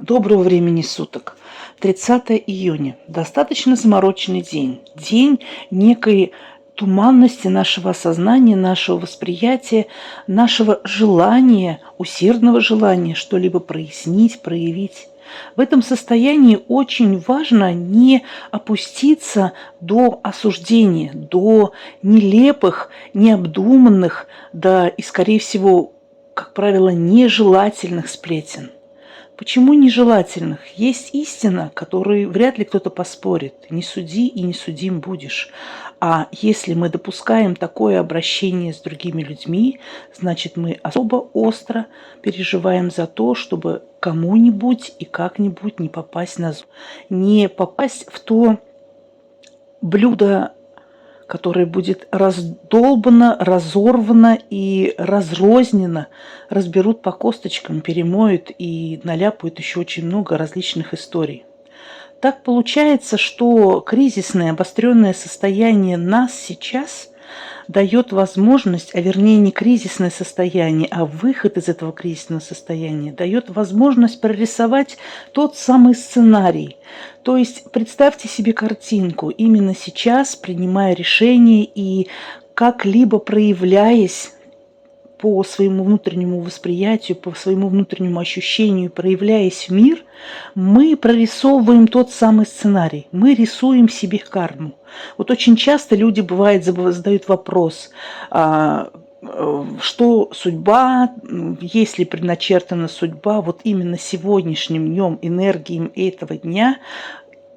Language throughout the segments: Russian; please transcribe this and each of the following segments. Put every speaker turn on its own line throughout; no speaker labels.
Доброго времени суток. 30 июня. Достаточно замороченный день. День некой туманности нашего сознания, нашего восприятия, нашего желания, усердного желания что-либо прояснить, проявить. В этом состоянии очень важно не опуститься до осуждения, до нелепых, необдуманных, да и, скорее всего, как правило, нежелательных сплетен. Почему нежелательных? Есть истина, которой вряд ли кто-то поспорит. Не суди и не судим будешь. А если мы допускаем такое обращение с другими людьми, значит, мы особо остро переживаем за то, чтобы кому-нибудь и как-нибудь не попасть на зуб, не попасть в то блюдо, которое будет раздолбано, разорвано и разрознено, разберут по косточкам, перемоют и наляпают еще очень много различных историй. Так получается, что кризисное, обостренное состояние нас сейчас дает возможность, а вернее не кризисное состояние, а выход из этого кризисного состояния дает возможность прорисовать тот самый сценарий. То есть представьте себе картинку, именно сейчас, принимая решение и как-либо проявляясь по своему внутреннему восприятию, по своему внутреннему ощущению, проявляясь в мир, мы прорисовываем тот самый сценарий, мы рисуем себе карму. Вот очень часто люди, бывает, задают вопрос, что судьба, если предначертана судьба, вот именно сегодняшним днем, энергией этого дня,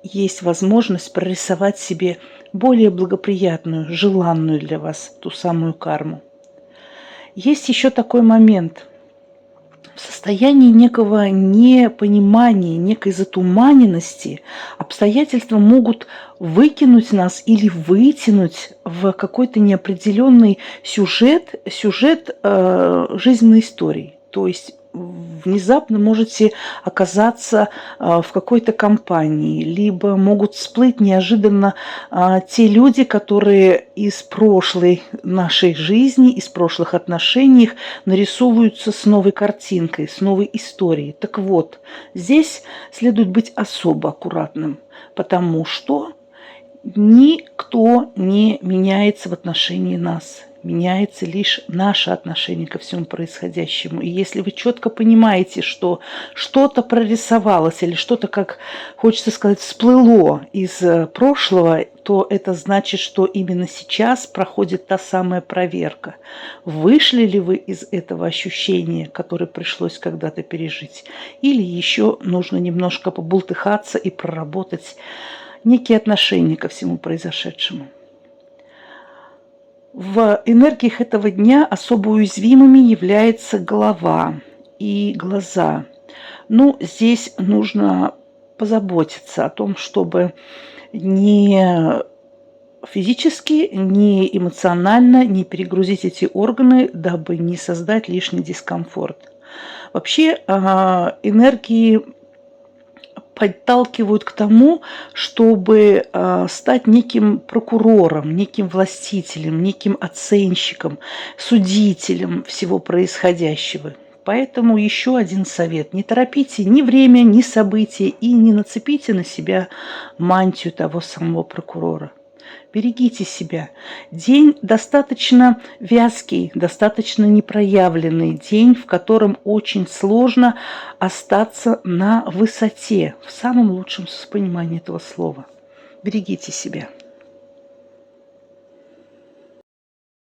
есть возможность прорисовать себе более благоприятную, желанную для вас ту самую карму. Есть еще такой момент. В состоянии некого непонимания, некой затуманенности обстоятельства могут выкинуть нас или вытянуть в какой-то неопределенный сюжет жизненной истории. То есть внезапно можете оказаться в какой-то компании, либо могут всплыть неожиданно те люди, которые из прошлой нашей жизни, из прошлых отношений нарисовываются с новой картинкой, с новой историей. Так вот, здесь следует быть особо аккуратным, потому что никто не меняется в отношении нас. Меняется лишь наше отношение ко всему происходящему. И если вы четко понимаете, что что-то прорисовалось или что-то, как хочется сказать, всплыло из прошлого, то это значит, что именно сейчас проходит та самая проверка. Вышли ли вы из этого ощущения, которое пришлось когда-то пережить, или еще нужно немножко побултыхаться и проработать некие отношения ко всему произошедшему. В энергиях этого дня особо уязвимыми является голова и глаза. Ну, здесь нужно позаботиться о том, чтобы не физически, не эмоционально не перегрузить эти органы, дабы не создать лишний дискомфорт. Вообще энергии подталкивают к тому, чтобы стать неким прокурором, неким властителем, неким оценщиком, судителем всего происходящего. Поэтому еще один совет. Не торопите ни время, ни события и не нацепите на себя мантию того самого прокурора. Берегите себя. День достаточно вязкий, достаточно непроявленный. День, в котором очень сложно остаться на высоте, в самом лучшем понимании этого слова. Берегите себя.